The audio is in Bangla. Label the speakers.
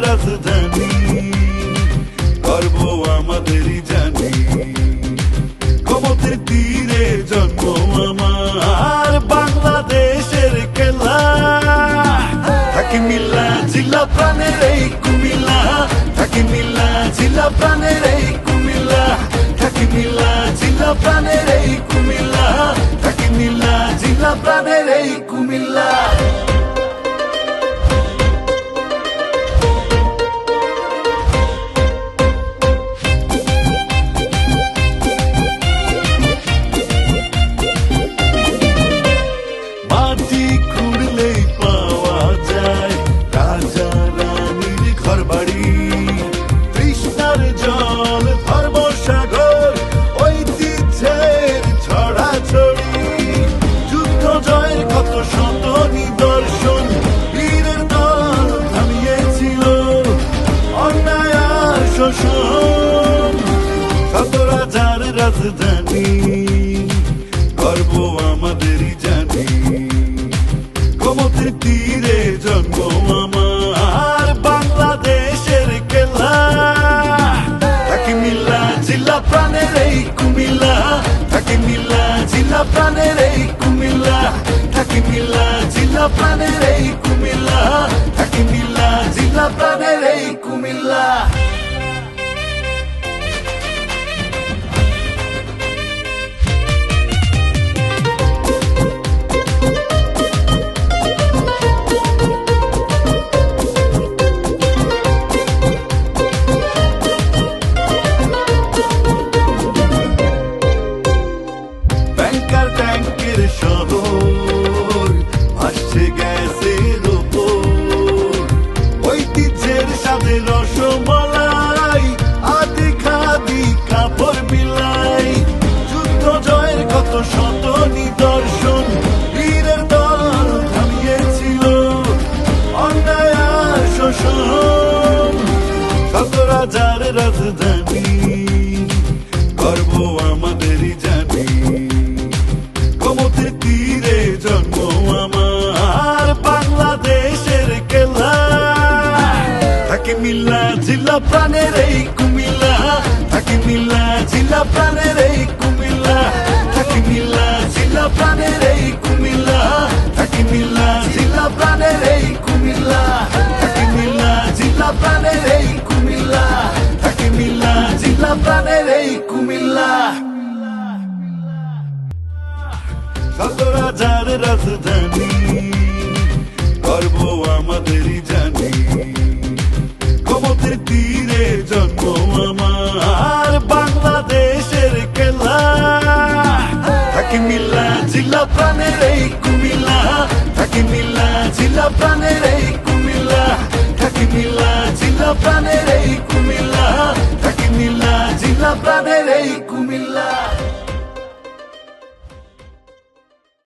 Speaker 1: রাজধানী, গর্ব আমাদেরই জানি। গোমতীর তীরে জন্ম আমার, বাংলাদেশের খেলা। থাকি মিল্লা জিলা প্রাণের এই কুমিল্লা, থাকি মিল্লা জিলা প্রাণের এই কুমিল্লা, থাকি মিল্লা জিলা প্রাণের এই কুমিল্লা, থাকি মিল্লা জিলা প্রাণের এই কুমিল্লা। মাটি খুঁড়লেই পাওয়া যায় রাজা রানীর ঘর বাড়ি, তৃষ্ণার জল ধর্মসাগর, ঐতিহ্যের ছড়াছড়ি। যুদ্ধ জয়ের কত শত নিদর্শন, বীরের দল থামিয়েছিল অন্যায় আর শোষণ। শত রাজার রাজধানী, গর্ব আমাদেরই জানি। গোমতীর তীরে জন্ম আমার, বাংলাদেশের খেলা। থাকি মিল্লা জিলা প্রাণের এই কুমিল্লা, থাকি মিল্লা জিলা প্রাণের এই কুমিল্লা, থাকি মিল্লা জিলা প্রাণের এই কুমিল্লা, থাকি মিল্লা জিলা প্রাণের এই কুমিল্লা। ব্যাংকার ট্যাঙ্কের শহর, ভাসছে গ্যাসের ওপর, ঐতিহ্যের সাথে রসমলাই, আদি খাদি কাপড় বিলাই। যুদ্ধ জয়ের কত শত নিদর্শন, বীরের দল থামিয়েছিল অন্যায় আর শোষণ। শত রাজার রাজধানী, গর্ব আমাদেরই জানি। গোমতীর তীরে জন্ম আমার, বাংলাদেশের খেলা। থাকি মিল্লা জিলা প্রাণের এই কুমিল্লা, থাকি মিল্লা জিলা প্রাণের এই কুমিল্লা, থাকি মিল্লা জিলা প্রাণের এই কুমিল্লা, থাকি মিল্লা জিলা প্রাণের এই কুমিল্লা, থাকি মিল্লা জিলা প্রাণের এই কুমিল্লা, থাকি মিল্লা জিলা প্রাণের এই কুমিল্লা। শত রাজার রাজধানী,